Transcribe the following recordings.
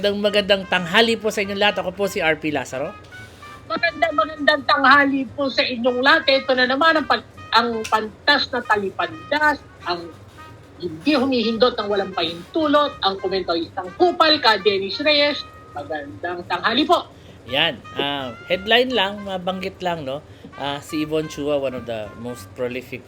magandang tanghali po sa inyong lahat. Ako po si RP Lazaro. Magandang tanghali po sa inyong lahat. Ito na naman ang pantas na talipandas, ang hindi humihindot ng walang pahintulot, ang komentaristang kupal ka, Dennis Reyes. Magandang tanghali po. Yan. Headline lang, mabanggit lang, no? Si Yvonne Chua, one of the more prolific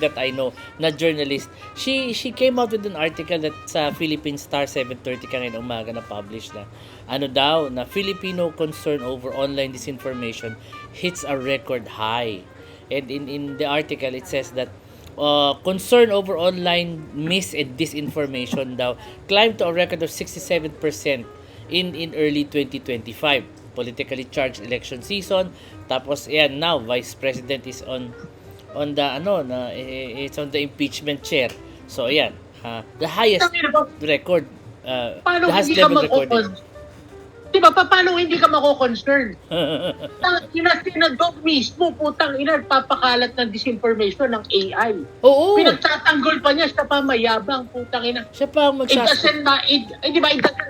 that I know na journalist. She came out with an article that sa Philippine Star 7:30 kanina umaga na publish na na Filipino concern over online disinformation hits a record high. And in the article it says that concern over online mis and disinformation daw climbed to a record of 67% in early 2025. Politically charged election season. Tapos now Vice President is on the it's on the impeachment chair. So ayan, the highest record, Paano the highest hindi ka level recorded. Diba, paano hindi ka mako-concern? Sinadog mismo, putang ina, papakalat ng disinformation ng AI. Oo. Pinagtatanggol pa niya, siya pa mayabang, putang ina. Siya pa ang It doesn't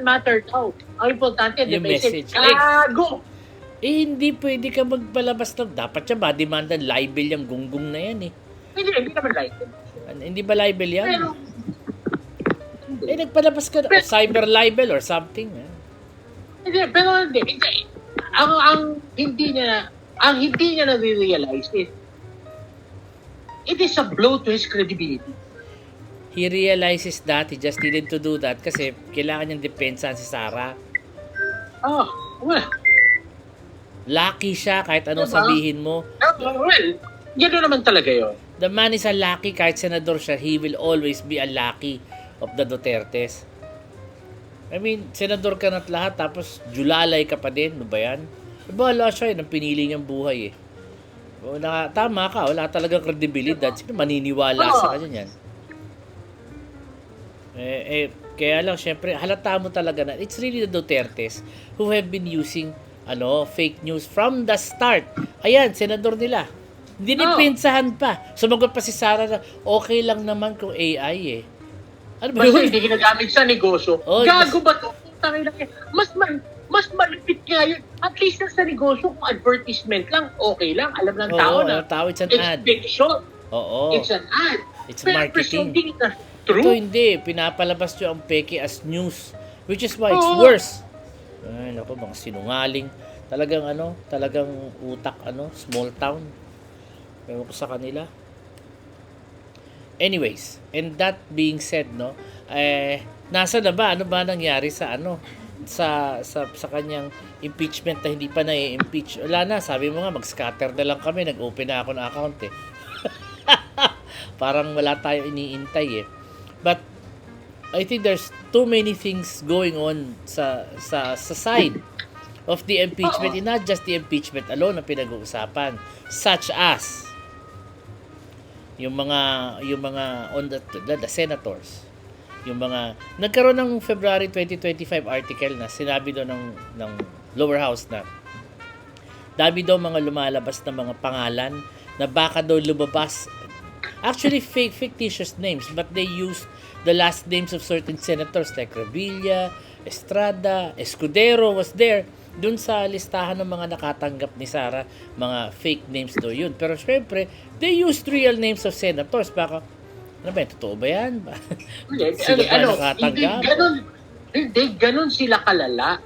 matter how. Ang importante, the Yung message. message. Go! Hindi pwede ka magpalabas ng dapat siya ba demandan libel yung gunggong na yan eh. Hindi naman like it. Hindi ba libel yan? Pero, nagpalabas ka na cyber libel or something. hindi. Ang hindi niya na-realize is, it is a blow to his credibility. He realizes that he just needed to do that kasi kailangan niyang depensahan si Sarah. Well, Lucky siya kahit anong Diba? sabihin mo. well, gano'n naman talaga yun. The man is a lucky kahit senador siya, he will always be a lucky of the Dutertes. I mean, senador ka na't lahat tapos julalay ka pa din. Ano ba yan? Bahala siya ang pinili niyang buhay eh. Tama ka, wala talagang kredibilidad. Sino maniniwala sa kanya yan? Kaya lang, syempre, halata mo talaga na it's really the Dutertes who have been using fake news from the start. Ayan, senador nila. Dinipensahan pa. Sumagot pa si Sarah na okay lang naman kung AI eh. Ano ba Basta yun? hindi ginagamit sa negosyo. Gago ba ito? Mas malupit nga yun. At least sa negosyo, kung advertisement lang, okay lang. Alam ng tao na. It's an ad. Fiction. Oo. It's an ad. It's Pero marketing. presuming na true. Ito hindi. Pinapalabas nyo ang peke as news. Which is why it's worse. Ay, naku, mga sinungaling. Talagang utak, small town. Ewan ko sa kanila. Anyways, and that being said, nasa na ba? Ano ba nangyari sa sa kanyang impeachment na hindi pa na-impeach? Wala na, sabi mo nga, mag-scatter na lang kami. Nag-open na ako ng account eh. Parang wala tayo iniintay eh. But, I think there's too many things going on sa side of the impeachment, and not just the impeachment alone na pinag-uusapan, such as yung mga on the senators, yung mga nagkaroon ng February 2025 article na sinabi doon ng lower house na dami daw mga lumalabas na mga pangalan na baka daw lumabas. Actually, fictitious names, but they used the last names of certain senators like Revilla, Estrada, Escudero was there. Dun sa listahan ng mga nakatanggap ni Sarah, mga fake names daw yun. Pero syempre, they used real names of senators. Baka, totoo ba yan? Sila ba nakatanggap? Hindi ganun sila kalala.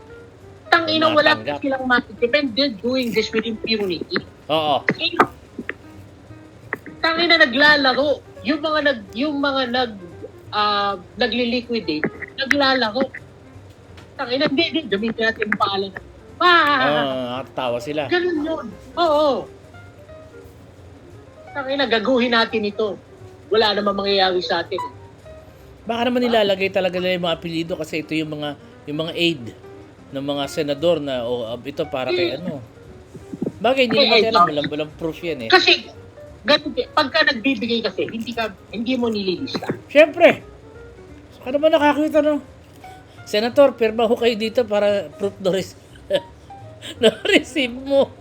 Tangina, wala pa silang matitipend. They're doing this with impunity. Oo. Tangina, naglalaro. Yung mga nagli-liquidate, naglalaro. Tangina, hindi. Gamitin natin yung pangalan. Nakatawa sila. Ganun yun. Oo. Tangina, gaguhin natin ito. Wala namang mangyayari sa atin. Baka naman nilalagay talaga nila yung mga apelido kasi ito yung mga aid ng mga senador na ito para kay Bagay, hindi naman alam. Walang proof yan eh. Kasi, pagka nagbibigay kasi, hindi mo nililista. Siyempre. Saka naman nakakita Senator, pirma ho kayo dito para proof na-receive mo.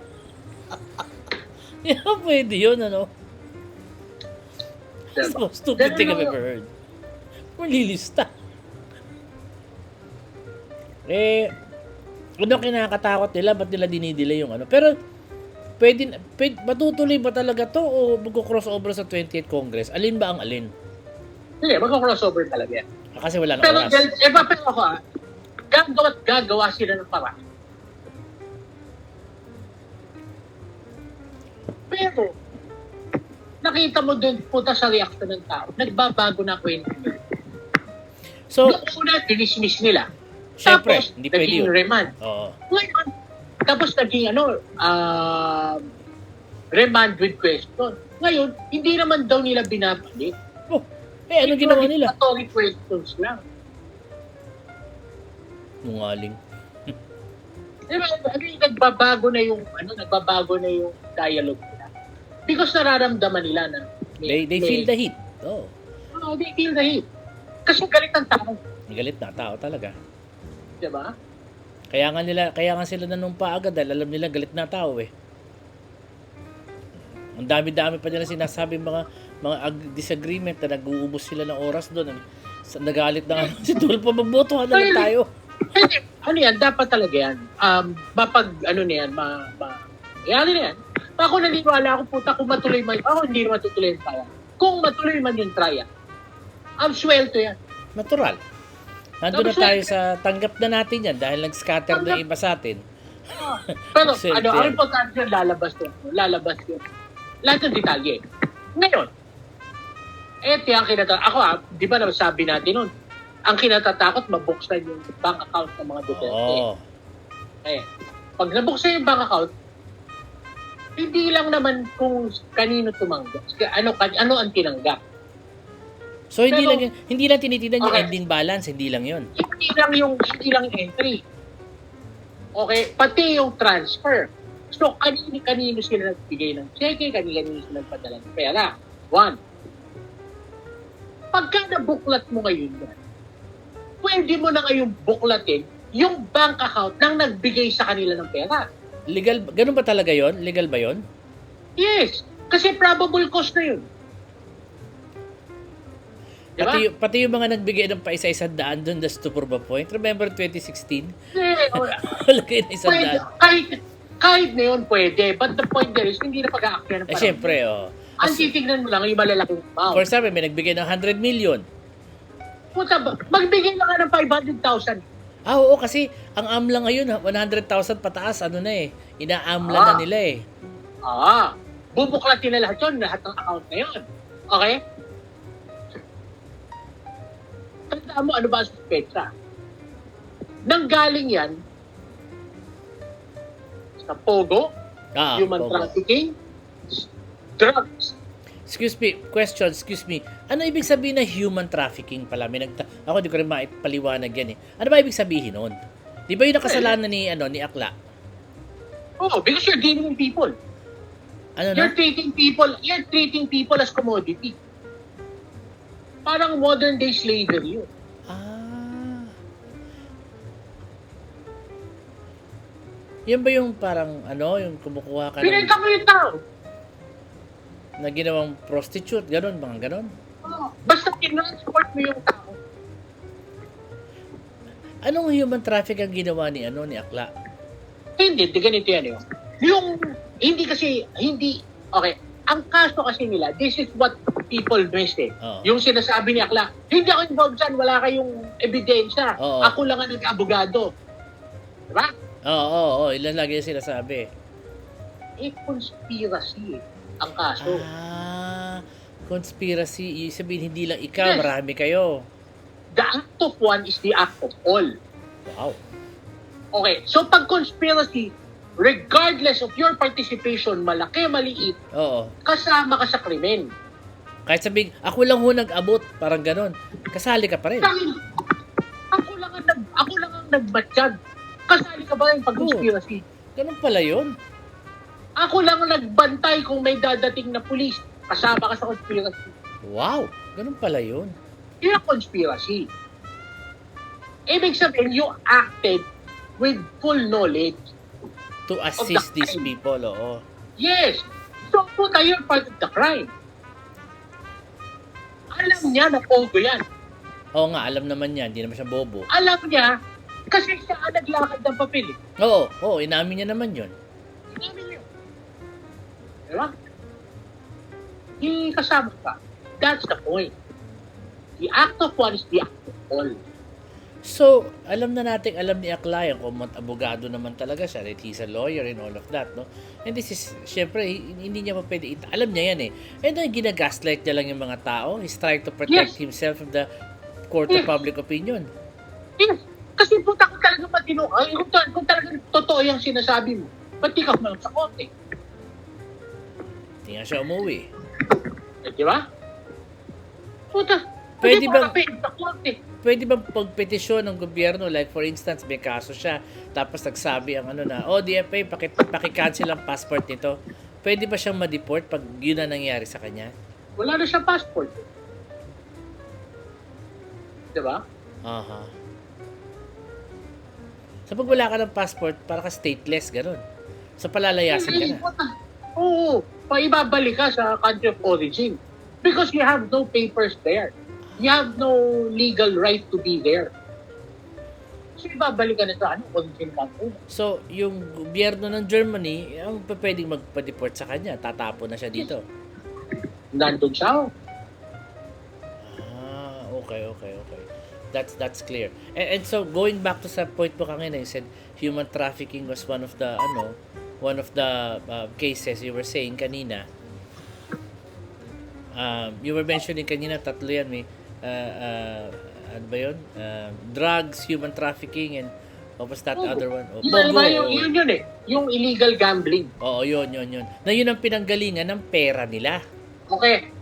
Pwede yun, So stupid thing I've ever heard. Malilista. Ano kinakatakot nila? Ba't nila dinidelay yung ano? Pero, matutuloy ba talaga to o magko-crossover sa 28th Congress? Alin ba ang alin? Hindi, magka-crossover talaga yan. Kasi wala nang Pero, oras. pero ako gagawa sila ng paraan. Pero, nakita mo dun, punta sa reaction ng tao, nagbabago na kwento nila. So, Noong una, dinismiss nila. syempre, Tapos, hindi pwede naging yun. remand. Oo. Ngayon, tapos naging remand with question. Ngayon, hindi naman daw nila binabalik. Oh, anong ginawa nila? Mandatory questions lang. Nungaling. Diba, nagbabago na yung dialogue nila. Because nararamdaman nila na They feel the heat. Oh. They feel the heat. Kasi galit ang tao. Galit na tao talaga. Diba? Kaya nga sila nanumpa agad dahil alam nila galit na tao eh. Ang dami-dami pa nila sinasabi mga disagreement na nag-uubos sila ng oras doon. Nagalit na nga si Tulfo, magbotohan na lang tayo. Ano yan, dapat talaga yan. Yan yan. Ako naniniwala ako, puta, kung matuloy man, ako hindi matutuloy yung trial. Kung matuloy man yung trial, ang sweldo yan. Natural. Nandun na tayo sa tanggap na natin yan dahil nag-scatter na iba sa atin. Pero, Sweldo ang yan. importante yun, lalabas yun. Lahat ng detalye. Ngayon, yung ako di ba sabi natin nun, ang kinatatakot, mabuksan yung bank account ng mga Duterte. Oo. Pag nabuksan yung bank account, hindi lang naman kung kanino tumanggap. Ano ang tinanggap. So hindi Pero, lang tinitingnan yung okay. ending balance, hindi lang 'yon. Hindi lang yung entry. Okay, pati yung transfer. So kanino sila nagbigay ng cheque, kanino sila nagpadala ng pera. One. Pagka nabuklat mo ngayon yan, pwede mo na ngayong buklatin yung bank account ng nagbigay sa kanila ng pera. Legal, ganun ba talaga 'yon? Legal ba 'yon? Yes, kasi probable cause na yun. Diba? Pati yung mga nagbigay ng pa isa-isang daan doon, that's to prove a point. Remember 2016? Lagay na isang Pwede, daan. kahit na yun pwede, but the point there is, hindi na pag-aakyat ng parang. Siyempre, oh. Ang titignan mo lang yung malalaking amount. For example, may nagbigay ng 100 million. Puta ba, magbigay na ka ng 500,000. Oo, kasi ang AMLA ngayon, 100,000 pataas, ano na eh. Ina-AMLA na nila eh. Bubuklatin na lahat ng account na yun. Okay? Tandaan mo, ano ba ang suspecha? Nanggaling yan sa Pogo, human Pogo. trafficking, drugs. Excuse me. Ano ibig sabihin na human trafficking pala? Ako di ko rin maipaliwanag yan eh. Ano ba ibig sabihin nun? Di ba yung nakasalanan ni Akla? Because you're dealing with people. Ano You're na? treating people as commodity. Parang modern day slavery yun. Yan ba yung parang yung kumukuha ka Pinenta mo yung tao. na ginawang prostitute, ganon, mga ganon? Basta kinransport mo yung tao. Anong human traffic ang ginawa ni Akla? Hindi, ganito yan yun. Okay, ang kaso kasi nila, this is what people miss eh. Oo. Yung sinasabi ni Akla, hindi ako involved dyan, wala kayong ebidensya. Oo. Ako lang ang nag-abogado. Diba? Oo, ilan lagi yung sinasabi. Conspiracy ang kaso. Conspiracy, sabihin hindi lang ikaw, Yes. marami kayo. The act of one is the act of all. Wow. Okay, so pag conspiracy, regardless of your participation, malaki, maliit, Oo. kasama ka sa krimen. Kahit sabihin, ako lang ho nag-abot, parang ganon. Kasali ka pa rin. Ako lang ang nagbatsyag. Kasali ka ba rin pag conspiracy? Ganon pala yun. Ako lang ang nagbantay kung may dadating na pulis. Kasama ka sa conspiracy. Wow, ganon pala yun. Yun ang conspiracy. Ibig sabihin, you acted with full knowledge. To assist the these crime. people, oo. Yes. So, puta, you're part of the crime. Alam niya na pogo yan. Oo nga, alam naman niya, hindi naman siya bobo. Alam niya, Kasi siya ang naglakad ng papel eh. Oo, inamin niya naman yun. Inamin niyo. Diba? Kasama ka. That's the point. The act of one is the act of all. So, alam ni Aklayan kung abogado naman talaga siya, that he's a lawyer and all of that, no? And this is, syempre, hindi niya pa pwede, alam niya yan eh. And then, ginagaslight niya lang yung mga tao. He's trying to protect himself from the court of public opinion. Yes. Kasi puta ko talaga matino. Ay, kung talaga totoo yung sinasabi mo, ba't di ka kumalap sa kote? Hindi nga siya umuwi. Eh, di ba? Puta, Pwede ba bang- sa kote? Pwede bang pagpetisyon ng gobyerno, like for instance, may kaso siya, tapos nagsabi ang DFA, paki-cancel ang passport nito. Pwede ba siyang ma-deport pag yun na nangyari sa kanya? Wala na siyang passport. Di ba? Aha. So pag wala ka ng passport, para ka stateless, ganun. So palalayasin ka na. Oo, paibabalik ka sa country of origin. Because you have no papers there. You have no legal right to be there. So ibabalik ka na sa origin country. So yung gobyerno ng Germany, ang pwedeng magpa-deport sa kanya, tatapo na siya dito. Nandun siya. Okay. That's clear. And so going back to sa point mo kanina, you said human trafficking was one of the cases you were saying kanina. You were mentioning kanina, tatlo yan, may ano ba yun? Drugs, human trafficking, and what was that other one? Yun eh. Yung illegal gambling. Oo, yun. Na yun ang pinanggalingan ng pera nila. Okay.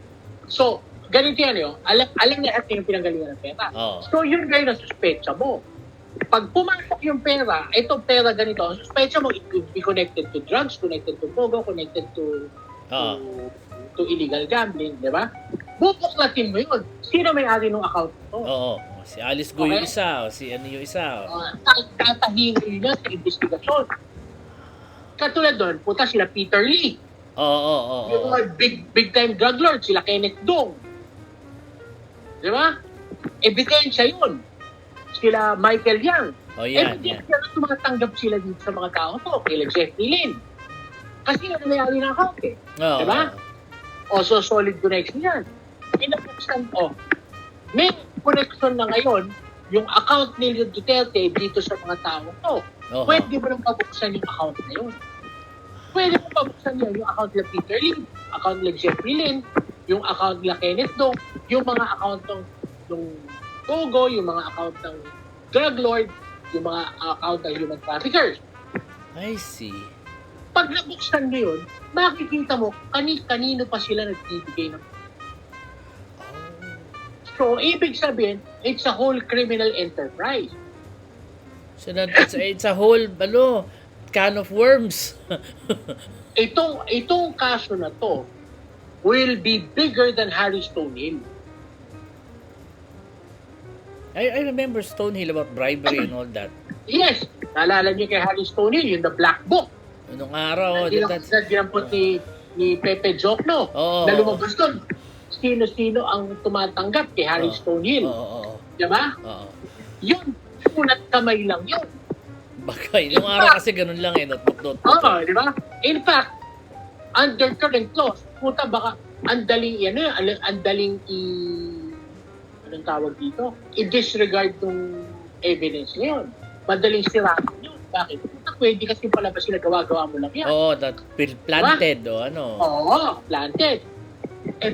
So, ganito yan yun. Alam niya at yung pinanggalingan ng pera. Oo. So, yun kayo na suspecha mo. Pag pumasok yung pera, itong pera ganito, ang suspecha mo, it could be connected to drugs, connected to pogo, connected to illegal gambling, di ba? Bubuklatin mo yun. Sino may-ari ng account mo? Oo. Si Alice Go yung isa, o si ano yung isa. Tatahin nyo sa investigasyon. Katulad doon, punta sila Peter Lee. Oo. Yung mga big time drug lord, sila Kenneth Dong. Di ba? Ebidensya yun. Sila Michael Yang. Ebidensya na tumatanggap sila dito sa mga tao to. Kila Jeffrey Lin. Kasi ano nangyari ng account eh. Di ba? So solid connection yan. Pinapuksan may connection na ngayon yung account ni Duterte dito sa mga tao to. Pwede mo nang pabuksan yung account na yun. Pwede mo pabuksan yun yung account nila Peter Lim, account nila Jeffrey Lin, yung account nila Kenneth Dong, yung mga account ng Togo, yung mga account ng drug lord, yung mga account ng human traffickers. I see. Pag nabuksan mo yun, makikita mo kanino pa sila nagbibigay ng. So, ibig sabihin, it's a whole criminal enterprise. So, it's a whole, can of worms. Itong kaso na to will be bigger than Harry Stonehill. I remember Stonehill about bribery and all that. Yes. Naalala niyo kay Harry Stonehill, yung The Black Book. Anong araw? Dinampot ni Pepe Jokno na lumabas doon. Sino-sino ang tumatanggap kay Harry Stonehill. Diba? Yun, sunat kamay lang yun. Baka, yung araw kasi ganun lang notebook. Di ba? In fact, under current laws, puta baka andaling anong tawag dito? I-disregard yung evidence ngayon. Madaling sirahan yun. Bakit? Puta, pwede kasi palabas sila gawa-gawa mo lang yan. That planted Planted.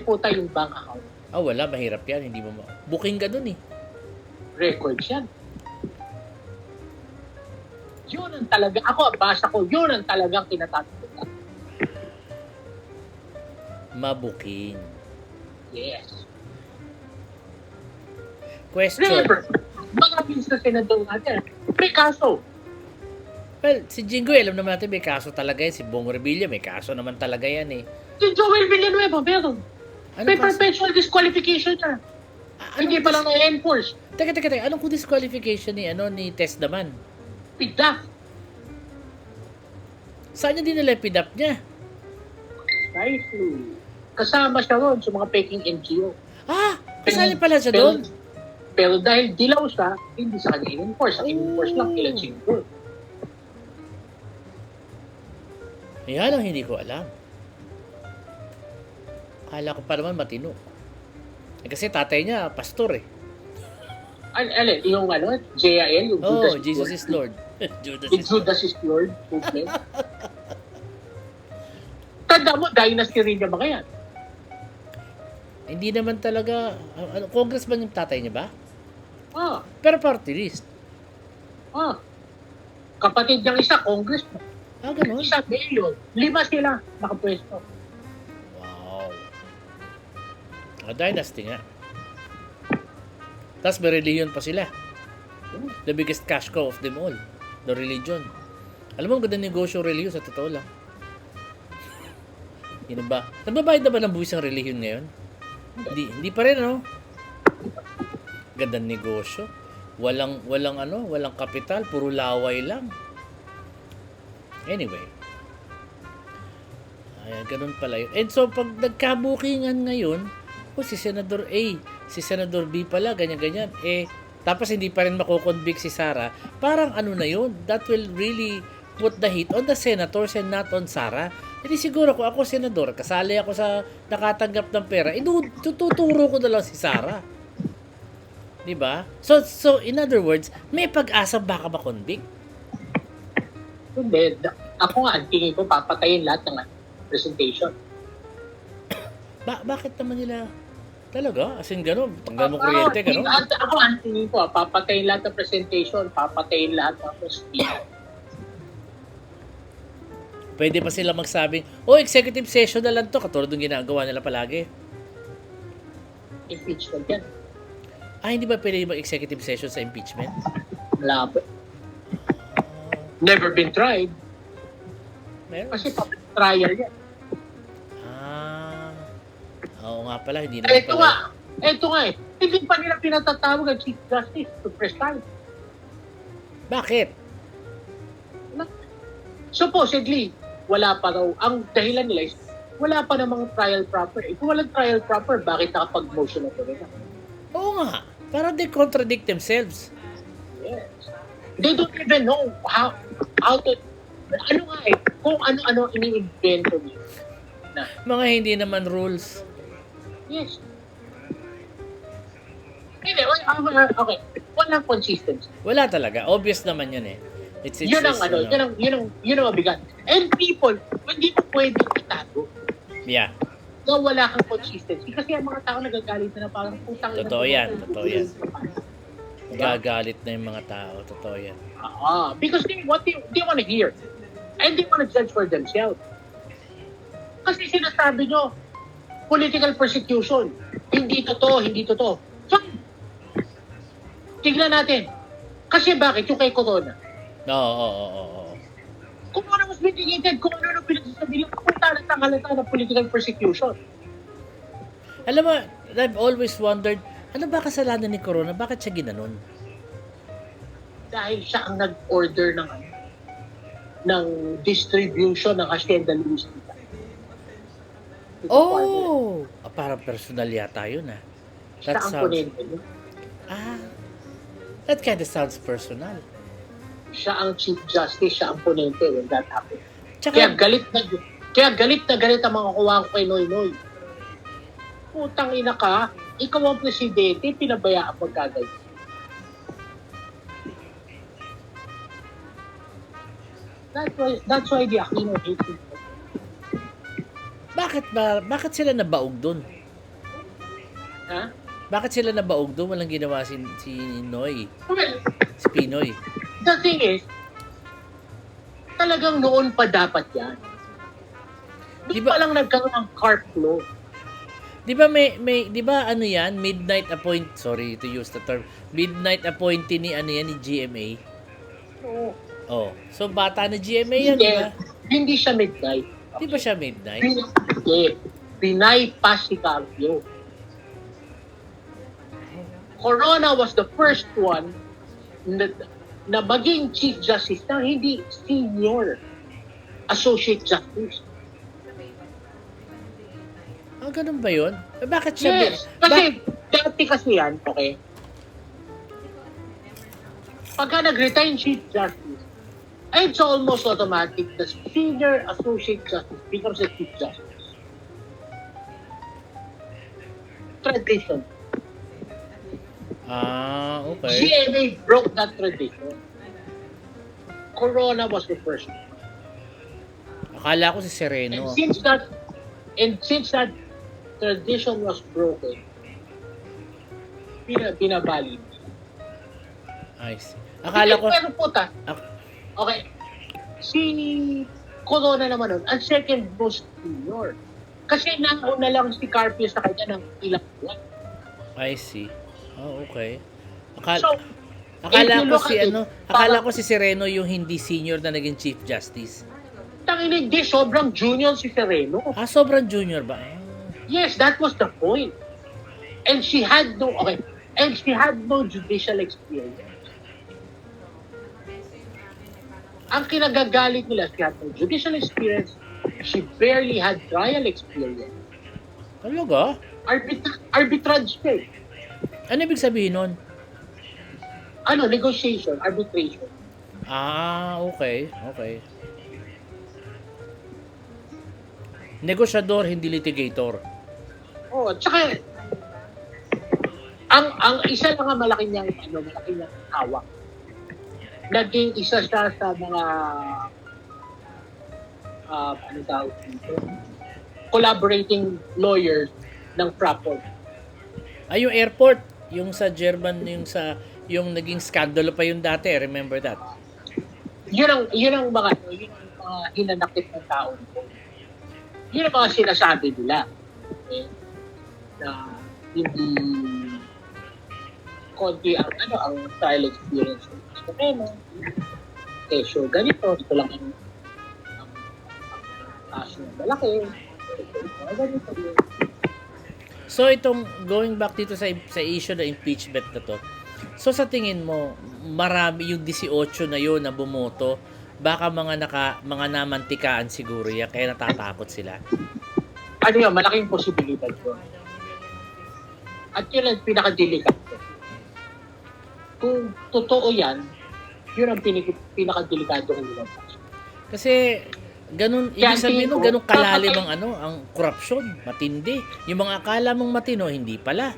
Puta yung bank account. Wala, mahirap yan. Hindi mo booking ka dun eh. Records yan. Yun ang talaga, basa ko, yun ang talagang kinatatakutan. Mabuking. Yes. Question. Remember, maraming sa senador natin, may kaso. Well, si Jinggoy, alam naman natin may kaso talaga yan. Si Bong Revilla, may kaso naman talaga yan eh. Si Joel Villanueva, meron. May perpetual disqualification siya. Hindi pa lang na-enforce. Teka. Anong kung disqualification ni Tess naman? PIDAP. Saan niya dinala yung PIDAP niya? Precisely. Kasama siya ron sa mga peking NGO. Kasali pala siya doon? Pero dahil dilaw siya, hindi sa kanya in-enforce. Ang in-enforce lang kila Chingur. Yan ang hindi ko alam. Akala ko pa naman matino. Kasi tatay niya, pastor eh. Alin, yung JIL, yung Oh, Judas Jesus is Lord. Judas Yung is Lord. Judas is Lord. Okay. Tanda mo, dynasty rin niya ba kaya? Hindi naman talaga, congressman yung tatay niya ba? Ah, Pero party list. ah. Kapatid niyang isa, congressman. Ganun. Isa, mayor. 5 sila nakapwesto. Wow. Dynasty nga. Tapos may religion pa sila. The biggest cash cow of them all. The religion. Alam mo, ang ganda negosyo religion sa totoo lang. Yun ba? Nagbabayad na ba ng buwis ang religion ngayon? Hindi pa rin, no? Gandang negosyo. Walang kapital, puro laway lang. Anyway. Ayan, ganun pala yun. And so, pag nagkabukingan ngayon, si Senador A, si Senador B pala, ganyan-ganyan. Tapos hindi pa rin makukonvict si Sara. Parang ano na yun? That will really put the heat on the senators and not on Sara. Hindi siguro kung ako senador, kasali ako sa nakatanggap ng pera, tuturo ko na lang si Sara. Diba? So in other words, may pag-asa baka ma-convict. Hindi. Ako nga, ang tingin ko, papatayin lahat ng presentation. Bakit naman nila talaga? As in gano'n, tanggal mo kuryente, gano'n? Ako, ang tingin ko, papatayin lahat ng presentation, papatayin lahat ng speaker. Pwede pa sila magsabing, executive session na lang to, katulad ng ginagawa nila palagi. Impeachment yan. Hindi ba pwede mag-executive session sa impeachment? Malabo. Never been tried. Meron. Kasi public trial yan. Oo nga pala, hindi naman pala. Ito nga eh. Hindi pa nila pinatatawag ang Chief Justice to preside. Bakit? Supposedly, wala pa raw. Ang dahilan nila is, wala pa namang trial proper. Kung walang trial proper, bakit nakapag-motion na ito nila? Oo nga. Parang they contradict themselves. Yes. They don't even know how to, ano nga eh, kung ano-ano ini-invento nila. Mga hindi naman rules. Yes. Hindi, okay. Walang consistency. Wala talaga. Obvious naman yun eh. Yun ang mabigat. And people, hindi mo pwede itago. Yeah. Na wala kang consistency. Kasi ang mga tao nagagalit na parang putang ina. Totoo yan. Diba? Gagalit na yung mga tao. Totoo yan. Because they want to hear. And they want to judge for themselves. Kasi sinasabi nyo, political persecution. Hindi totoo. Fine. Tignan natin. Kasi bakit? Yung kay Corona. Oo. Kung ano mas mitigated, kung ano pinagsasabi nila, pupunta na halata ng political persecution. Alam mo, I've always wondered, ano ba kasalanan ni Corona? Bakit siya ginanon? Dahil siya ang nag-order ng distribution ng Hacienda Luis Tita. Parang personal yata yun Siya ang ponente. That kind of sounds personal. Siya ang Chief Justice, siya ang ponente when that happened. Tsaka, Kaya galit na galit ang mga kuha ko kay Noynoy. Putang ina ka, ikaw ang presidente, pinabayaan magkagay. That's why the Aquino hate him. Bakit sila nabaog doon? Ha? Bakit sila nabaog doon? Walang ginawa si Noy. Well, Si Pinoy. the thing is, talagang noon pa dapat yan. Di Diba- pa lang nagkaroon ng carp law. Di ba di ba ano yan, midnight appointee ni ni GMA? Oo. So bata na GMA yan, di ba? Hindi siya midnight. Di ba siya midnight? Pinay pa si Carpio. Corona was the first one na maging Chief Justice na hindi Senior Associate Justice. Ganun ba yun? Bakit siya? Yes. Kasi, dati kasi yan, okay? Pagka nag-retain Chief Justice, it's almost automatic the Senior Associate Justice becomes a Chief Justice. Tradition. Okay. GMA broke that tradition. Corona was the first. Akala ko si Sereno. And since that tradition was broken, binabali. I see. Akala ko... Pero puta, okay, si Corona naman nun, ang second most senior. Kasi nauna lang si Carpio sa kanya ng ilang buwan. I see. Okay. So, Akala if you ko look si at it, akala ko si Sereno yung hindi senior na naging Chief Justice. tangin hindi, sobrang junior si Sereno. Sobrang junior ba? Yes, that was the point. And she had no judicial experience. Ang kinagagalit nila, she had no judicial experience. She barely had trial experience. Talaga? Arbitrage siya. Ano ibig sabihin nun? Negotiation, arbitration. Okay. Negosyador, hindi litigator. Tsaka ang isa lang ang malaki niyang hawak. Naging isa siya sa mga collaborating lawyers ng Fraport. Yung airport, yung sa German, yung naging skandalo pa yung dati, remember that? Yun ang mga hinanakit ng tao. Yun ang mga sinasabi nila. Okay? Na hindi konti ang trial experience ng Sereno. So ganito, ito lang ang kaso ng malaki. Ganito yun. So itong going back dito sa issue na impeachment na to. So sa tingin mo, marami yung 18 na yun na bumoto, baka mga namantikaan siguro yan kaya natatakot sila. Malaking posibilidad yun. At yun ang pinaka-delikado. Kung totoo yan, yun ang pinaka-delikado ng lumabas. Kasi ganun, ibig sabihin nun, ganun kalalim ang korupsyon, matindi. Yung mga akala mong matino, hindi pala.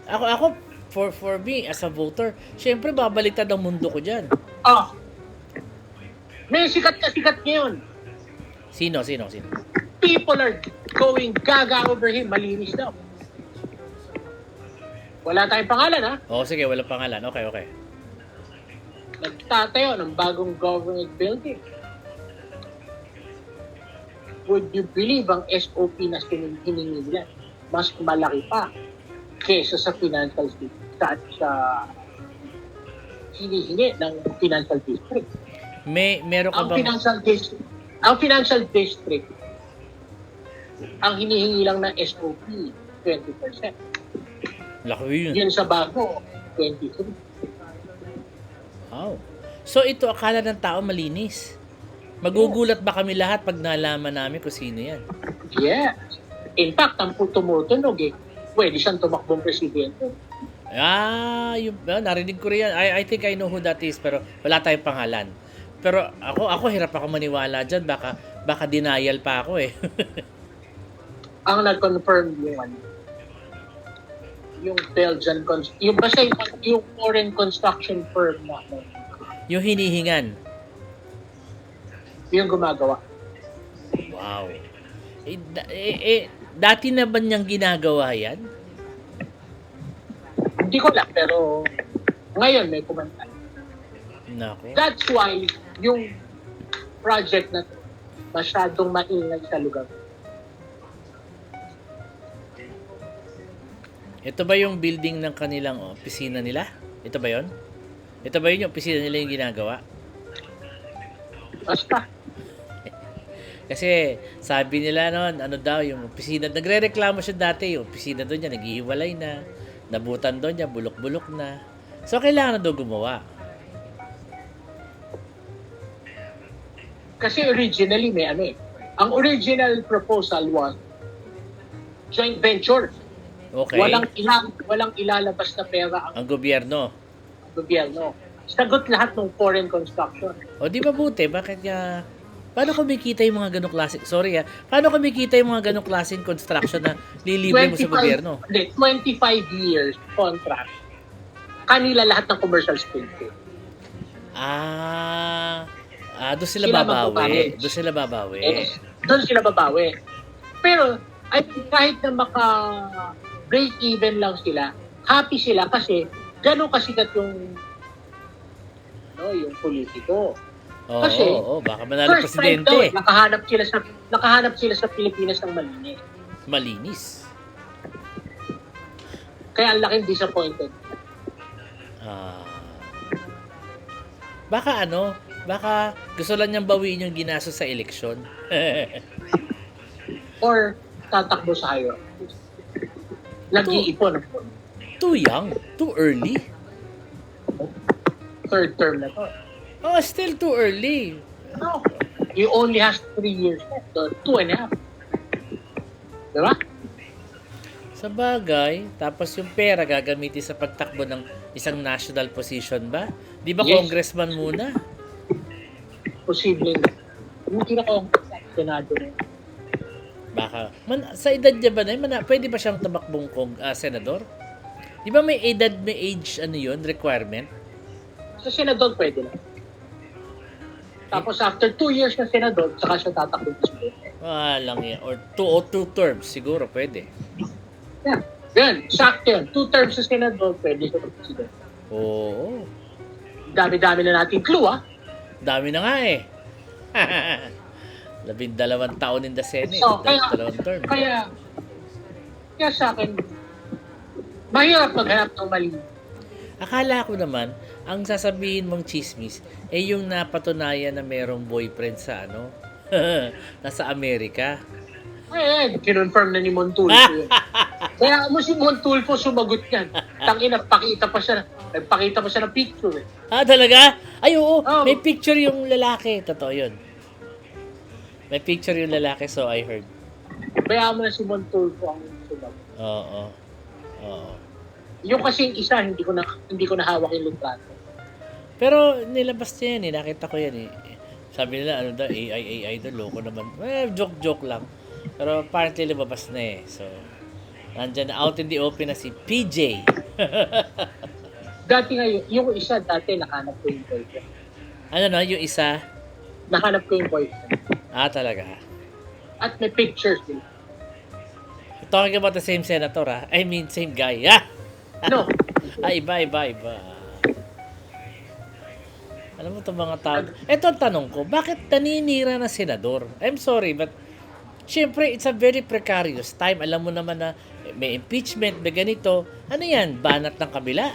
Ako for me, as a voter, syempre babaliktad ang mundo ko dyan. May sikat ngayon. Sino? People are going gaga over him. Malinis daw. Wala tayong pangalan, ha? Sige, walang pangalan. Okay. Nagtatayo ng bagong government building. Would you believe ang SOP na hiningi nila? Mas malaki pa kesa sa financial district sa hinihingi ng financial district. Meron ka bang... Ang financial district, ang hinihingi lang ng SOP, 20%. Laki yun. Yun sa bago, 23%. Wow. So ito, akala ng tao malinis. Magugulat ba kami lahat pag nalaman namin kung sino yan? Yeah. In fact, ang tumutunog pwede siyang tumakbong presidente. Narinig ko rin yan. I think I know who that is, pero wala tayong pangalan. Pero ako hirap ako maniwala dyan. Baka denial pa ako eh. Ang nag-confirm yung Belgian, yung foreign construction firm na yung hinihingan. Yung gumagawa. Wow. Dati na ba niyang ginagawa yan? Hindi ko lang, pero ngayon may kumanta. Nako. That's why yung project na to masyadong maingay sa lugar. Ito ba yung building ng kanilang opisina nila? Ito ba yun? Ito ba yun yung opisina nila yung ginagawa? Basta. Kasi sabi nila noon, yung opisina, nagre-reklamo siya dati, yung opisina doon niya, naghihiwalay na, nabutan doon niya, bulok-bulok na. So, kailangan na doon gumawa. Kasi originally ang original proposal was joint venture. Okay. Walang ilalabas na pera ang gobyerno. Sagot lahat ng foreign construction. O di ba buti? Bakit nga... Paano kumikita yung mga ganong klase? Sorry Paano kumikita yung mga ganong klaseng construction na lilibre mo sa gobyerno? 25 years contract. Kanila lahat ng commercial space. Doon sila Sila babawi. magbabayad. Doon sila babawi. Doon sila babawi. Pero I think kahit na break even lang sila, happy sila kasi gano'n kasikat yung politiko. Kasi, baka manalo first time daw, presidente. nakahanap sila sa Pilipinas ng malinis. Malinis. Kaya ang laking disappointed. Baka gusto lang niyang bawiin yung ginastos sa eleksyon. Or tatakbo sa higher office. Nag-iipon. Too young, too early. Third term na to. Still too early. No. He only has 3 years left. 2.5. Diba? Sa bagay, tapos yung pera gagamitin sa pagtakbo ng isang national position ba? Di ba Yes. congressman muna? Posible na. Hindi na ko ang Senado na. Baka. Sa edad niya ba na yun, pwede ba siyang tumakbong senador? Di ba may edad, may age, requirement? Sa senador pwede na. Tapos after 2 years na senador, saka siya tatakbo sa presidente. Lang yan. Or 2 terms, siguro pwede. Yeah. Yan, sakto yun. 2 terms sa senador, pwede siya presidente. Oo. Dami-dami na natin clue, Dami na nga eh. 12 taon in the Senate. So, kaya 2 term. kaya sa akin, mahirap maghanap ng mali. Akala ko naman, ang sasabihin mong chismis, yung napatunayan na merong boyfriend sa nasa Amerika. Ayan, kinonfirm na ni Montulfo yun. Kaya mo si Montulfo sumagot yan. Tangina, nagpakita pa siya ng picture. Talaga? Ay, oo. Oh. May picture yung lalaki. Totoo yun. May picture yung lalaki, so I heard. Kaya mo na si Montulfo ang sumagot. Oo. Yung kasing isa, hindi ko na hawak yung litrato. Pero nilabas niya yan nakita ko yan Sabi nila, AI daw, loko naman. Joke lang. Pero apparently lumabas na So, nandyan na out in the open na si PJ. Dati nga, yung isa dati, nakahanap ko yung boyfriend. Yung isa? Nakahanap ko yung boyfriend. Talaga. At may pictures din. Talking about the same senator, I mean, same guy. No. Iba. Alam mo itong mga tao. Ito ang tanong ko, bakit naninira na senador? I'm sorry, but syempre, it's a very precarious time. Alam mo naman na may impeachment, may ganito. Ano yan? Banat ng kabila?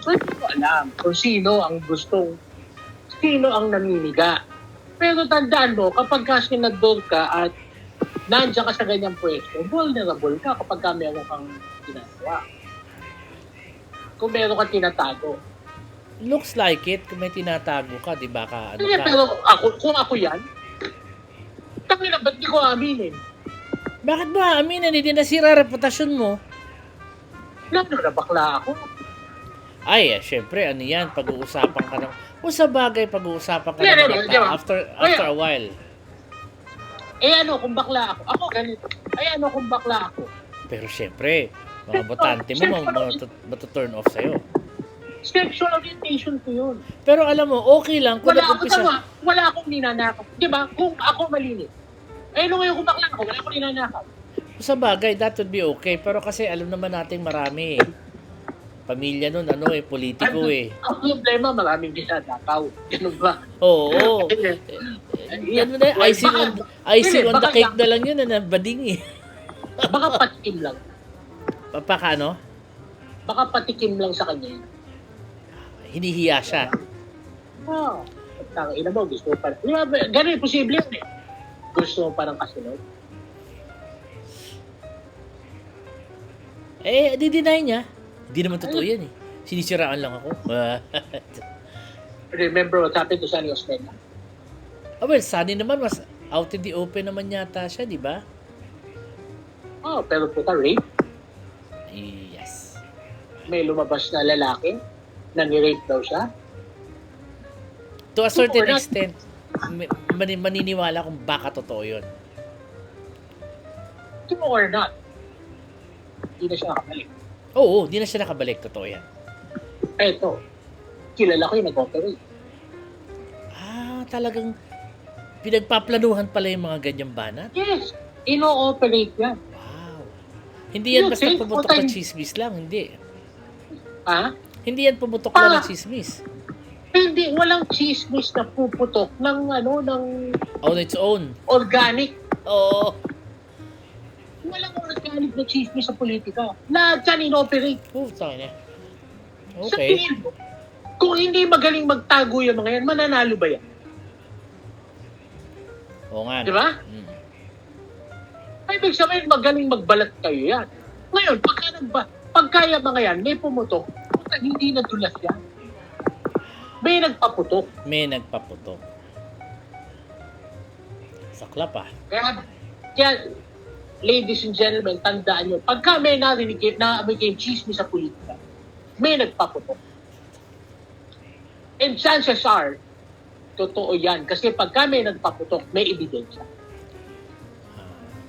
So, hindi ko alam kung sino ang namimiga. Pero tandaan mo, kapag ka senador ka at nandiyan ka sa ganyang pwesto, vulnerable ka kapag ka meron kang ginagawa. Kung meron kang tinatago. Looks like it, kung may tinatago ka, di ba ka, Hindi, ka? pero kung ako yan, tangina, ba't di ko aminin? Bakit ba? Hindi nasira reputasyon mo. Lalo na bakla ako. Syempre, yan, pag-uusapan ka ng... sa bagay, pag-uusapan ka Yeah, ng diba? after a while. Kung bakla ako? Ako ganito. Kung bakla ako? Pero syempre, mga botante mo, matuturn off sa'yo. Sexual orientation ko yun. Pero alam mo, okay lang kung nag-umpisa. Wala akong ninanakaw. Diba? Kung ako malinis. Ngayon kung bakla ako, wala akong ninanakaw. Sa bagay, that would be okay. Pero kasi alam naman natin marami pamilya nun, politiko Ang problema, maraming ginanakaw. Ganun ba? Oo. Yan mo na, icing on the cake na lang yun, bading Baka patikim lang. Baka patikim lang sa kanya yun. Hinihiya siya. Tangina mo, gusto mo pa. Ganun, posible yun Gusto mo parang kasunod. Di-deny niya. Hindi naman totoo yan Sinisiraan lang ako. Remember what happened to Sunny Osmeña? Well, Sunny naman, mas out in the open naman yata siya, di ba? Pero puta, rape. Yes. May lumabas na lalaki na ni-rape daw siya? To a certain Or not. extent, maniniwala kung baka totoo yun. True or not? Hindi na siya nakabalik. Oo, di na siya nakabalik. Totoo yan. Eto, kilala ko yung nag-operate. Talagang pinagpaplanuhan pala yung mga ganyang banat? Yes, ino-operate yan. Wow. Hindi yan You basta think pumutok what na I- chismis lang. Hindi. Ha? Hindi yan pumutok lang ng chismis. Hindi, walang chismis na puputok ng On its own. organic. Oo. Walang organic na chismis sa politika. Lahat yan ino-operate. Puta na. Sa Okay. tingin mo, kung hindi magaling magtago yung mga yan, mananalo ba yan? Oo nga. Di ba? Mm. Ibig sabihin, magaling magbalat kayo yan. Ngayon, pagka yung mga yan, may pumutok, hindi na dulas yan. May nagpaputok. May nagpaputok. Saklap ah. Kaya, ladies and gentlemen, tandaan nyo, pagka may narinig na may chismis sa politika, may nagpaputok. And chances are, totoo yan. Kasi pagka may nagpaputok, may ebidensya.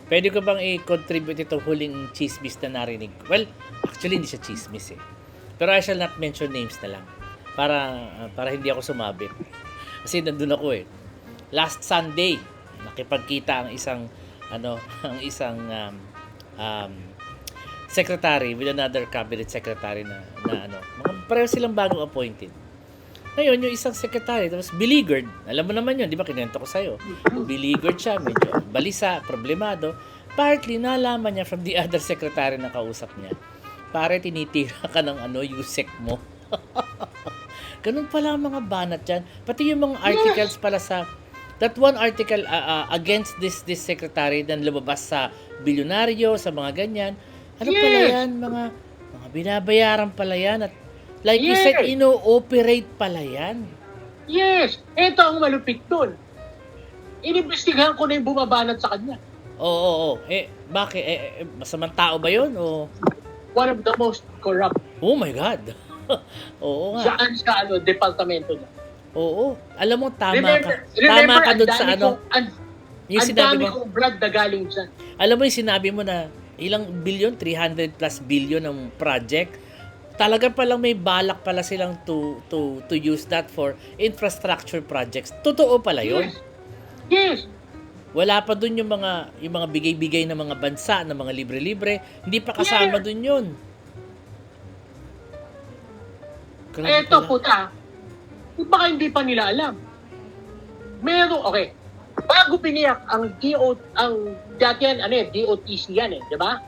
Pwede ko bang i-contribute itong huling chismis na narinig? Well, actually hindi siya chismis eh. Pero I shall not mention names na lang. Para hindi ako sumabit. Kasi nandun ako eh. Last Sunday, nakipagkita ang isang secretary with another cabinet secretary na pareho silang bagong appointed. Ngayon, yung isang secretary, tapos beleaguered. Alam mo naman yun, di ba? Kinento ko sa'yo. Beleaguered siya, medyo balisa, problemado. Partly, nalaman niya from the other secretary na kausap niya. Pare, tinitira ka ng yusek mo. Ganun pala ang mga banat yan. Pati yung mga articles pala sa... That one article against this secretary na lumabas sa bilyonaryo, sa mga ganyan. Ano pala yan? Mga binabayaran pala yan. At like you said, ino-operate pala yan. Yes! Ito ang malupit dun. Inimbestigahan ko na yung bumabanat sa kanya. Oo. Bakit? Masamang tao ba yun? O... One of the most corrupt. Oh my God. Oo nga. Saan sa departamento niya. Oo. Alam mo, tama Remember, ka dun sa yung ang sinabi dami mo. kong blood na galing dyan. Alam mo yung sinabi mo na ilang billion? 300 plus billion ng project. Talaga palang may balak pala silang to use that for infrastructure projects. Totoo pala yun. Yes. Wala pa dun yung mga bigay-bigay ng mga bansa, ng mga libre-libre. Hindi pa kasama dun yun. Grabe Eto pala. puta. Baka hindi pa nila alam. Okay. Bago piniyak ang dati yan, DOTC yan di ba?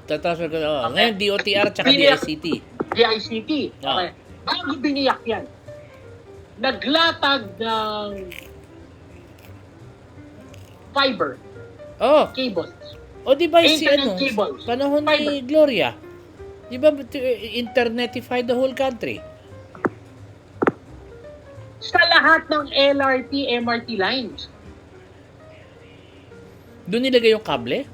Tatasal ko. Okay. Ngayon, DOTR tsaka Biniyak. DICT. DICT. Okay. Bago biniyak yan, naglatag ng fiber cables. Di ba si Internet cables. panahon ni Gloria? Di ba internetify the whole country? Sa lahat ng LRT, MRT lines. Doon nilagay yung kable?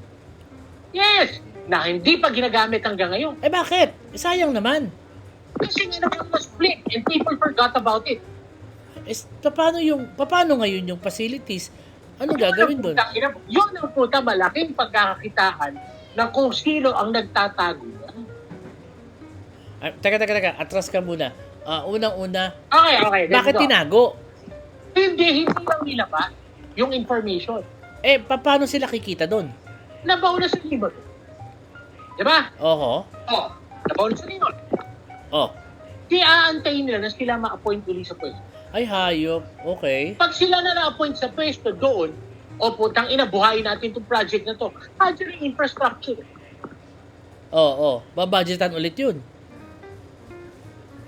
Yes! Na hindi pa ginagamit hanggang ngayon. Bakit? Sayang naman. Kasi nga naman was split and people forgot about it. Paano ngayon yung facilities? Ano gagawin doon? Yun ang puta malaking pagkakakitaan na kung sino ang nagtatago. Teka. Atras ka muna. Unang-una, Okay. bakit tinago? Hindi lang nilabas yung information. Paano sila kikita doon? Nabauna sa libro. Diba? Oho. Nabauna sa libro. Aantayin nila na sila ma-appoint ulit sa pwesto. Ay, hayop. Okay. Pag sila na na-appoint sa pwesto doon, putang ina, buhayin natin itong project na to. Actually, infrastructure. Babudgetan ulit yun.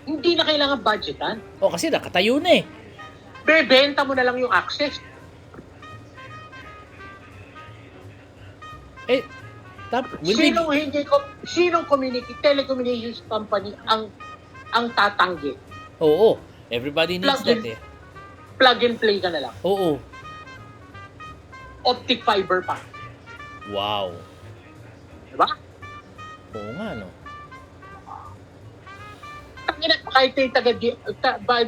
Hindi na kailangan budgetan. Kasi nakatayo na eh. Bebenta mo na lang yung access. Sinong telecommunications company ang tatanggi? Everybody needs that eh. Plug and play ka na lang. Optic fiber pa. Wow. Diba? Oo nga, no? kahit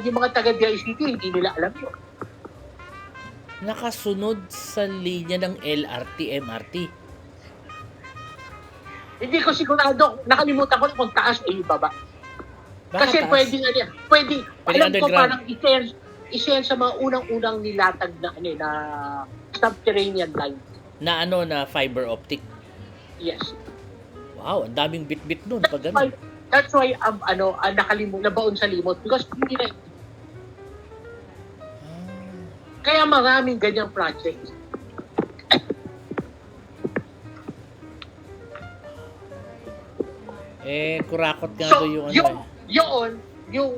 yung mga taga-DICT, hindi nila alam yun. Nakasunod sa linya ng LRT, MRT. Hindi ko sigurado, nakalimutan ko na kung taas o ibaba. Baka Kasi taas. pwede, alam ko underground. parang isa yan sa mga unang-unang nilatag na subterranean line. Na fiber optic. Yes. Wow, ang daming bit-bit nun pag ganun. That's why nabaon sa limot because hindi na. Kaya maraming ganyang projects. Kurakot nga So, doon yung yung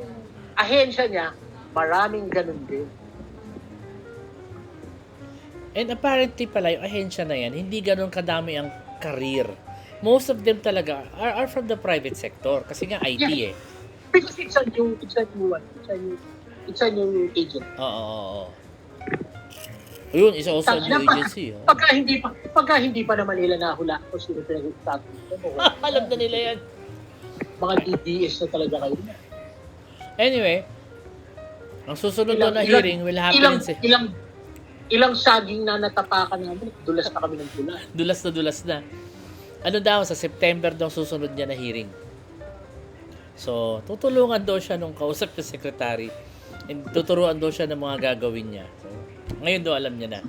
ahensya niya, maraming ganun din. And apparently pala yung ahensya na yan, hindi ganun kadami ang career. Most of them talaga are from the private sector kasi nga IT Yeah. Because it's a new agent. Oo. Ayun, isa also a new agency. Oh. Pagka hindi pa naman nila nahula kung sino pinag-usapan. Alam na nila yan. Mga DDS na talaga kayo. Anyway, ang susunod na hearing will happen Ilang saging na natapakan namin, dulas na kami ng pula. Dulas na. Ano daw, sa September daw susunod niya na hearing. So, tutulungan daw siya nung kausap ng secretary. And tuturuan daw siya ng mga gagawin niya. So, ngayon daw alam niya na.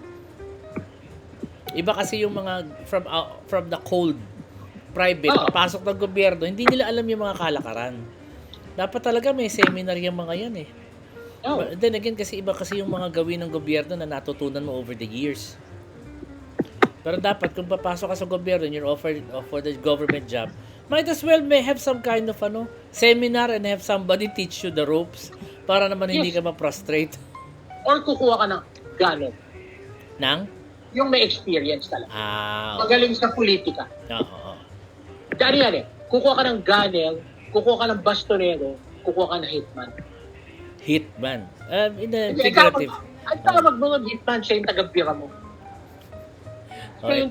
Iba kasi yung mga from the cold, private, papasok ng gobyerno, hindi nila alam yung mga kalakaran. Dapat talaga may seminar yung mga yan eh. Oh. But then again, kasi iba kasi yung mga gawin ng gobyerno na natutunan mo over the years. Pero dapat kung papasok ka sa gobyerno and you're offered the government job, might as well may have some kind of seminar and have somebody teach you the ropes para naman hindi ka ma-frustrate. Or kukuha ka ng ganun. Nang? Yung may experience talaga. Okay. Magaling sa politika. Oo. Dari yan eh. Kukuha ka ng ganel, kukuha ka ng bastonero, kukuha ka ng hitman. Hitman. In a figurative. Ang tawag mo ng hitman, siya yung taga-bira mo. Okay.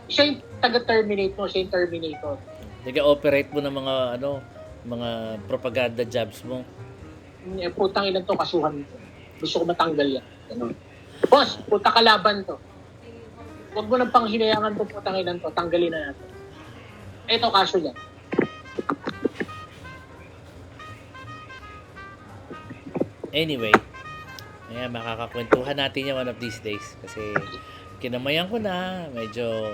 Siya yung taga-terminate mo, siya yung terminator. Nag-operate mo ng mga propaganda jobs mo. Putang ilan to, kasuhan mo. Gusto ko matanggal yan. Ganun. Boss, puta kalaban to. Huwag mo nang panghinayangan to, putang ilan to. Tanggalin na natin. Ito, kaso yan. Anyway, makakakwentuhan natin yan one of these days. Kasi kinamayan ko na, medyo,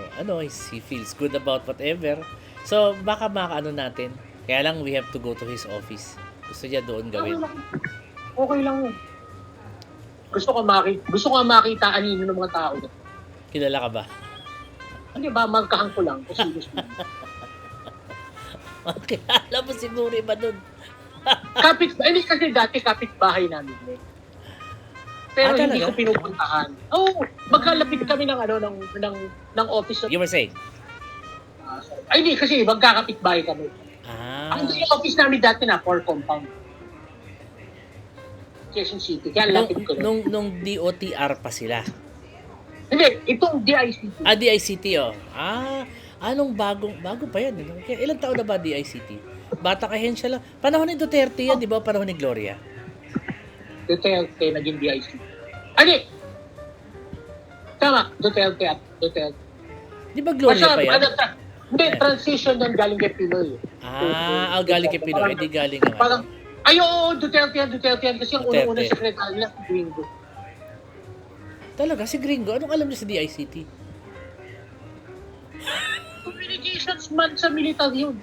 he feels good about whatever. So, baka makaano natin. Kaya lang, we have to go to his office. Gusto niya doon gawin. Okay lang yun. Gusto ko makita anino ng mga tao. Kilala ka ba? Hindi ba, magkahang ko lang. Kasi gusto mo. Kilala mo siguro iba doon. Hindi kasi dati kapitbahay namin. Pero hindi talaga? ko pinupuntahan. Magkalapit kami ng office. You were saying? Hindi kasi magkakapitbahay kami. Ang office namin dati na for compound. Quezon City. Kaya lapit ko. Nung DOTR pa sila. Hindi, itong DICT. DICT anong bago pa yan? Ilang taon na ba DICT? Bata kahensya lang. Panahon ni Duterte yan, di ba? Panahon ni Gloria. Duterte naging DICT. Hindi! Tama, Duterte. Di ba Gloria pa yan? Hindi, transition yan galing kay Pinoy. Galing kay Pinoy. Hindi galing naman. Parang, Duterte yan. Kasi ang unang-unang sekretary nila si Gringo. Talaga, si Gringo? Anong alam niya sa DICT? Communications man sa military yun.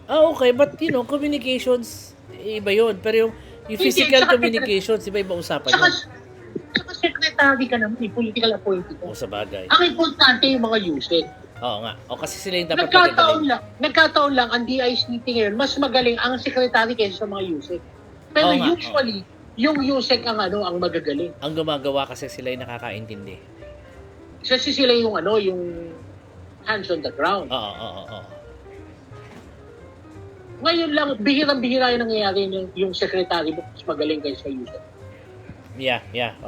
Okay. But, communications, iba yun. Pero yung physical communications, iba usapan yun. Tsaka secretary ka naman, political appointee ka. Sa bagay. Ang importante yung mga usage. Oo nga. Kasi sila yung dapat Nagkataon lang, ang DICT ngayon, mas magaling ang secretary kaysa sa mga usage. Pero usually, yung USEC ang magagaling. Ang gumagawa kasi sila yung nakakaintindi. Kasi sila yung hands on the ground. Oo. Ngayon lang, bihirang-bihira yung nangyayari yung secretary mas magaling kaysa USEC. Yeah.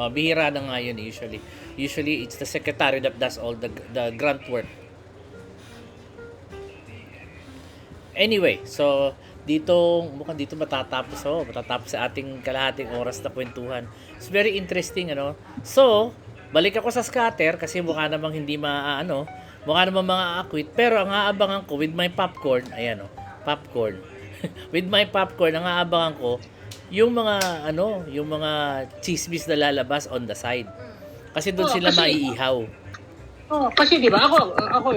Bihira na nga yun usually. Usually, it's the secretary that does all the grunt work. Anyway, so mukhang dito matatapos sa ating kalahating oras na kwentuhan. It's very interesting, ano. So, balik ako sa scatter kasi mukha namang hindi mukha namang mga akwit, pero ang aabangan ko with my popcorn, ayan, popcorn. With my popcorn, ang aabangan ko yung mga chismis na lalabas on the side. Kasi doon sila maiihaw. Kasi di ba ako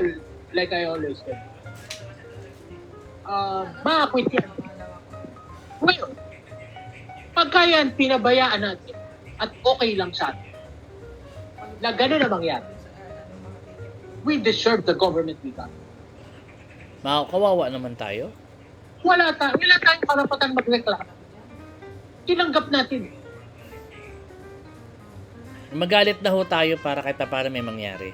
like I always say, maakwit yan. Ngayon, pagka yan pinabayaan natin at okay lang sa atin, na gano'n na mangyari, we deserve the government we got. Kawawa naman tayo. Wala tayong karapatan magreklamo. Tinanggap natin. Magalit na ho tayo para kahit paano may mangyari.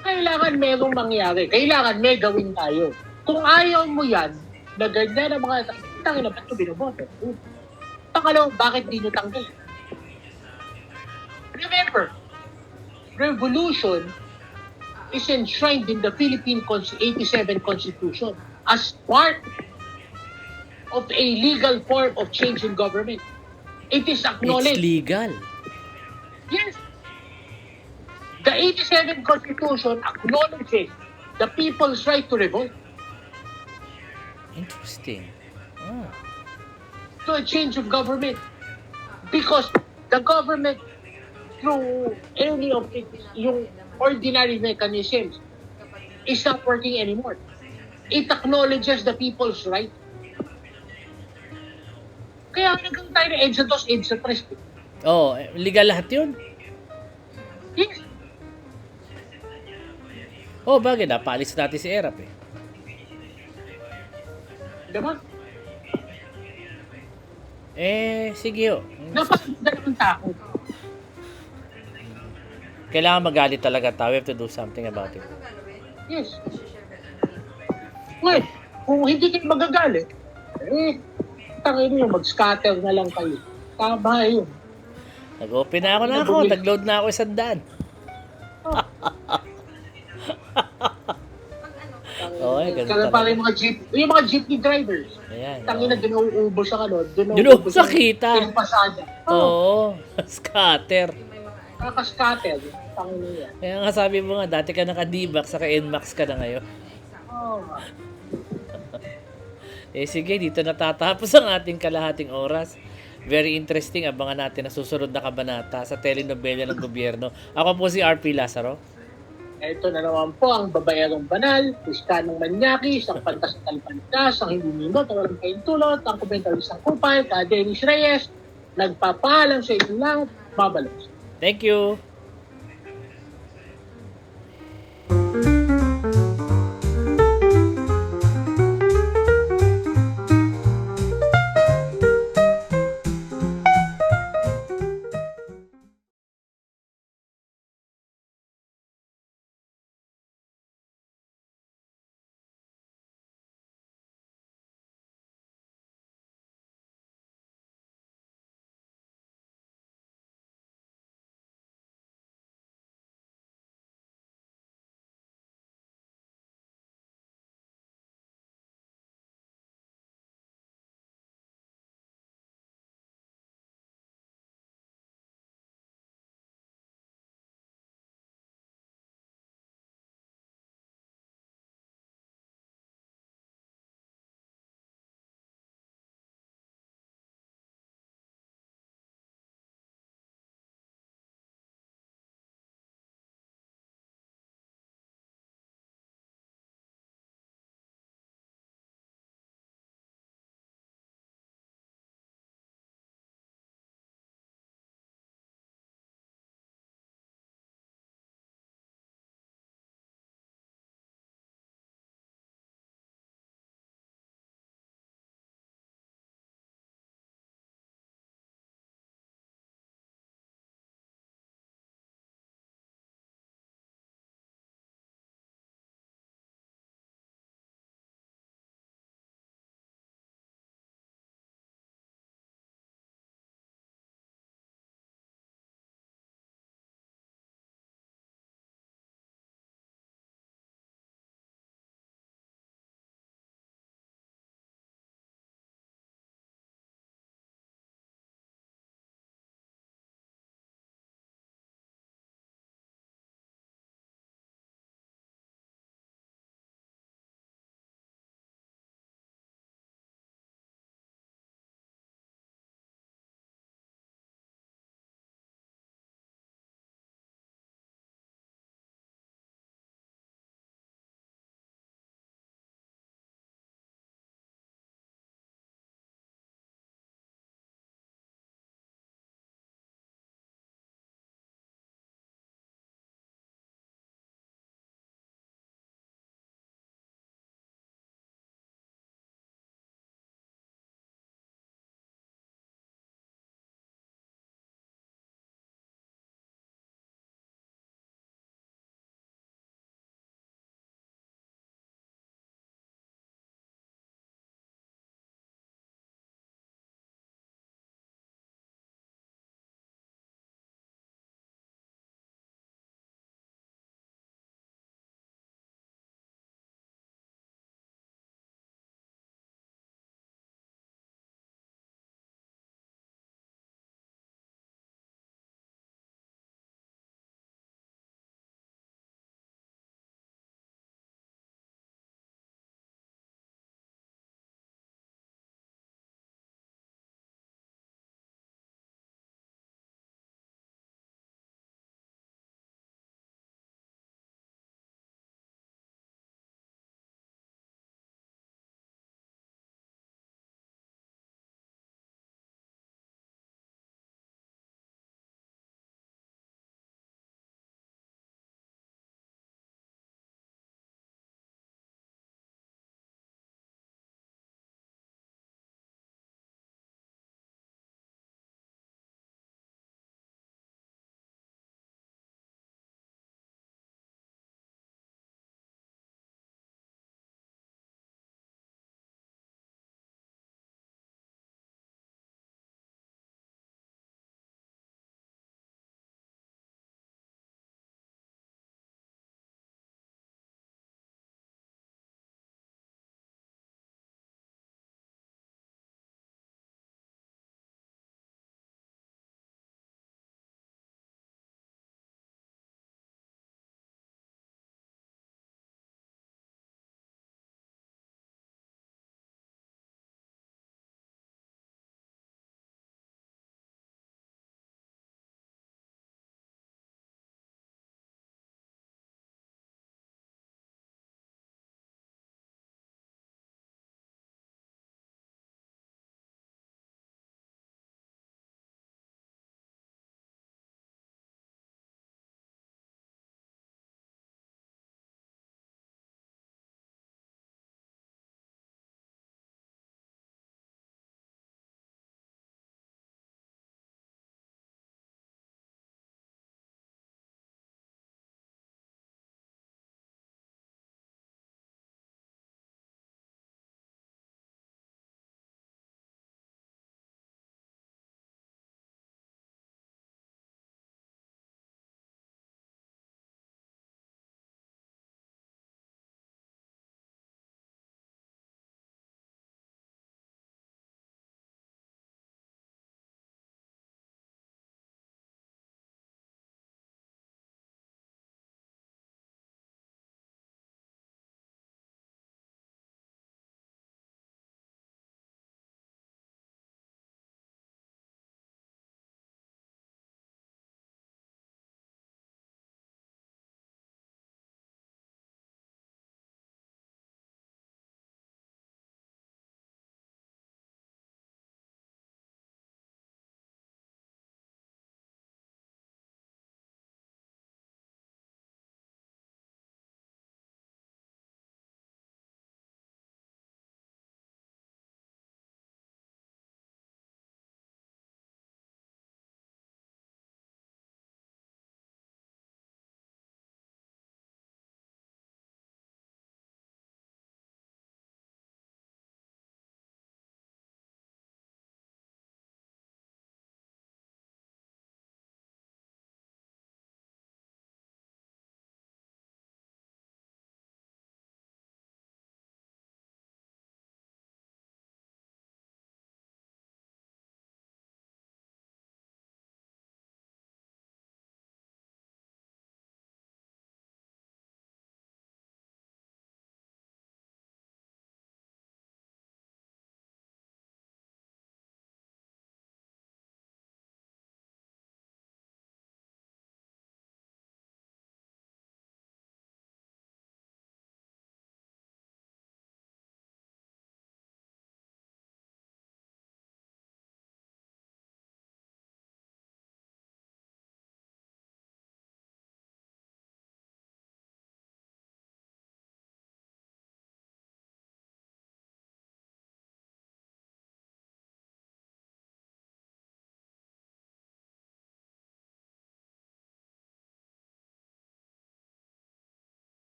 Kailangan merong mangyari. Kailangan may gawin tayo. Kung ayaw mo yan, na ganyan ang mga tangin na ba't ito binoboto? Pangalaw, bakit di nyo tanggal? Remember, revolution is enshrined in the Philippine 87 Constitution as part of a legal form of change in government. It is acknowledged. It's legal. Yes. The 87 Constitution acknowledges the people's right to revolt, Interesting. to a change of government. Because the government, through any of yung ordinary mechanisms, is not working anymore. It acknowledges the people's right. Kaya nagkaroon tayo ng EDSA 2, EDSA 3. Legal lahat yun. Yes. Bagay, napaalis natin si Erap eh. Diba? Sige ho. Napakaganda ng tao. Kailangan magalit talaga tayo. We have to do something about it. Yes. Ngayon, kung hindi kayo magagalit, tangin nyo, mag-scatter na lang kayo. Tama yun. Nag-open na ako. Nag-load na ako 100. Ganun Parang yung mga jeepney drivers. Ayan. Tangin na dinuubos ang Dinuubos sa kita. Yung pasada. Scatter. Nakaka-scatter. Tangin na yan. Kaya nga sabi mo nga, dati ka naka-D-Max, saka N-Max ka na ngayon. Sige, dito natatapos ang ating kalahating oras. Very interesting. Abangan natin na susunod na kabanata sa telenovela ng gobyerno. Ako po si RP Lazaro. Ito na naman po ang babayarong banal, Kristiyanong Manyakis, ang pantas na talipantas, ang hindi nindot, ang walang kaintulot, ang komentaristang kupay, ka Dennis Reyes, nagpapaalam sa inyong lahat, babalos. Thank you.